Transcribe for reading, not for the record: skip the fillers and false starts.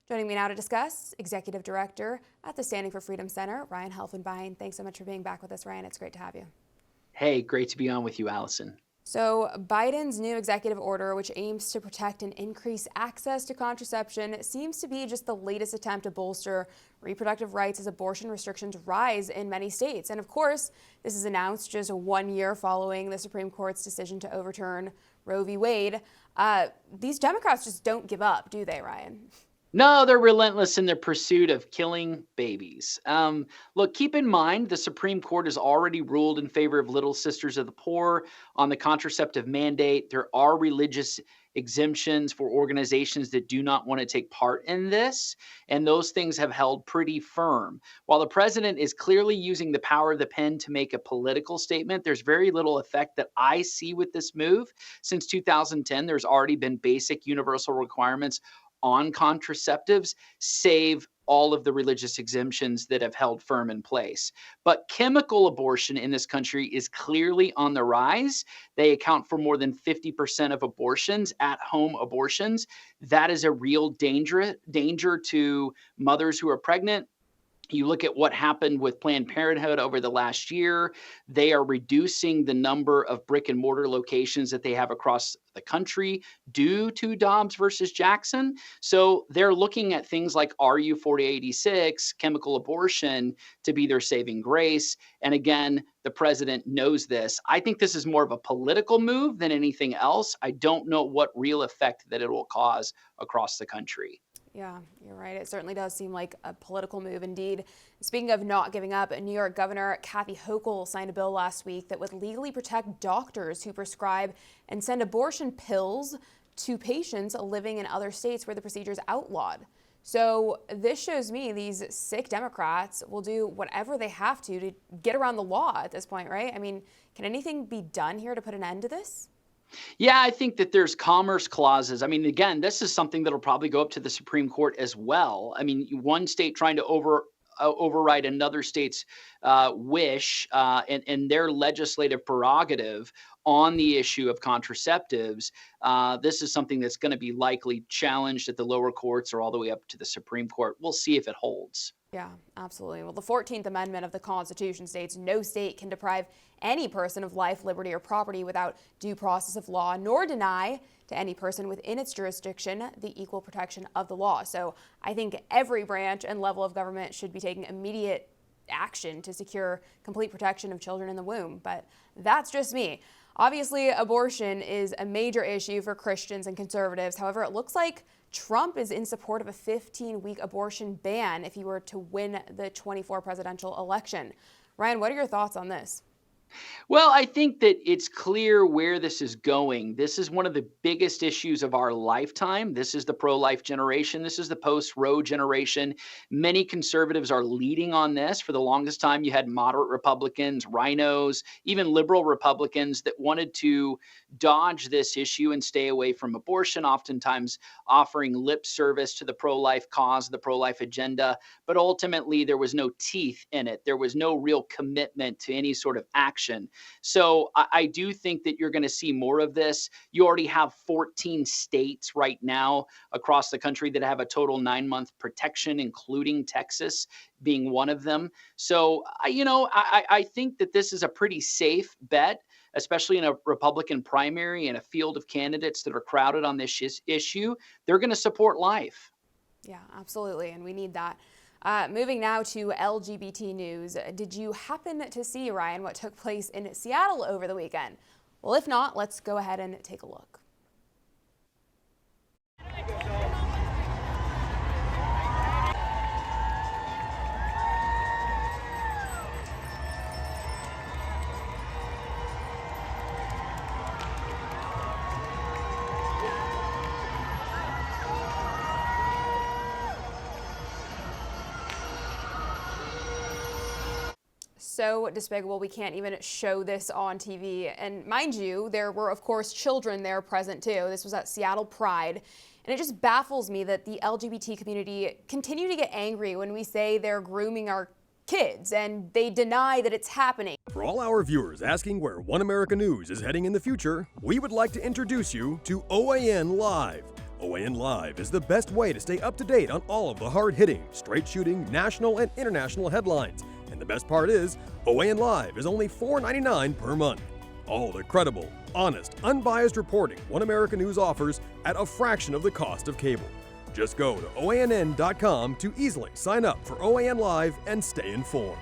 Joining me now to discuss, Executive Director at the Standing for Freedom Center, Ryan Helfenbein. Thanks so much for being back with us, Ryan. It's great to have you. Hey, great to be on with you, Allison. So Biden's new executive order, which aims to protect and increase access to contraception, seems to be just the latest attempt to bolster reproductive rights as abortion restrictions rise in many states. And of course, this is announced just 1 year following the Supreme Court's decision to overturn Roe v. Wade. These Democrats just don't give up, do they, Ryan? No, they're relentless in their pursuit of killing babies. Look, keep in mind, the Supreme Court has already ruled in favor of Little Sisters of the Poor on the contraceptive mandate. There are religious exemptions for organizations that do not want to take part in this, and those things have held pretty firm. While the president is clearly using the power of the pen to make a political statement, there's very little effect that I see with this move. Since 2010, there's already been basic universal requirements on contraceptives, save all of the religious exemptions that have held firm in place. But chemical abortion in this country is clearly on the rise. They account for more than 50% of abortions, at-home abortions. That is a real danger to mothers who are pregnant. You look at what happened with Planned Parenthood over the last year. They are reducing the number of brick and mortar locations that they have across the country due to Dobbs versus Jackson. So they're looking at things like RU 4086, chemical abortion, to be their saving grace. And again, the president knows this. I think this is more of a political move than anything else. I don't know what real effect that it will cause across the country. Yeah, you're right. It certainly does seem like a political move indeed. Speaking of not giving up, New York Governor Kathy Hochul signed a bill last week that would legally protect doctors who prescribe and send abortion pills to patients living in other states where the procedure is outlawed. So this shows me these sick Democrats will do whatever they have to get around the law at this point, right? I mean, can anything be done here to put an end to this? Yeah, I think that there's commerce clauses. I mean, again, this is something that'll probably go up to the Supreme Court as well. I mean, one state trying to override another state's wish and their legislative prerogative on the issue of contraceptives. This is something that's going to be likely challenged at the lower courts or all the way up to the Supreme Court. We'll see if it holds. Yeah, absolutely. Well, the 14th Amendment of the Constitution states no state can deprive any person of life, liberty, or property without due process of law, nor deny to any person within its jurisdiction the equal protection of the law. So I think every branch and level of government should be taking immediate action to secure complete protection of children in the womb. But that's just me. Obviously, abortion is a major issue for Christians and conservatives. However, it looks like Trump is in support of a 15-week abortion ban if he were to win the 2024 presidential election. Ryan, what are your thoughts on this? Well, I think that it's clear where this is going. This is one of the biggest issues of our lifetime. This is the pro-life generation. This is the post-Roe generation. Many conservatives are leading on this. For the longest time, you had moderate Republicans, rhinos, even liberal Republicans that wanted to dodge this issue and stay away from abortion, oftentimes offering lip service to the pro-life cause, the pro-life agenda. But ultimately, there was no teeth in it. There was no real commitment to any sort of action. So I do think that you're going to see more of this. You already have 14 states right now across the country that have a total 9-month protection, including Texas being one of them. So, I think that this is a pretty safe bet, especially in a Republican primary and a field of candidates that are crowded on this issue. They're going to support life. Yeah, absolutely. And we need that. Moving now to LGBT news. Did you happen to see, Ryan, what took place in Seattle over the weekend? Well, if not, let's go ahead and take a look. So despicable, we can't even show this on TV. And mind you, there were, of course, children there present too. This was at Seattle Pride. And it just baffles me that the LGBT community continue to get angry when we say they're grooming our kids, and they deny that it's happening. For all our viewers asking where One America News is heading in the future, we would like to introduce you to OAN Live. OAN Live is the best way to stay up to date on all of the hard-hitting, straight-shooting, national and international headlines. And the best part is, OAN Live is only $4.99 per month. All the credible, honest, unbiased reporting One America News offers at a fraction of the cost of cable. Just go to OANN.com to easily sign up for OAN Live and stay informed.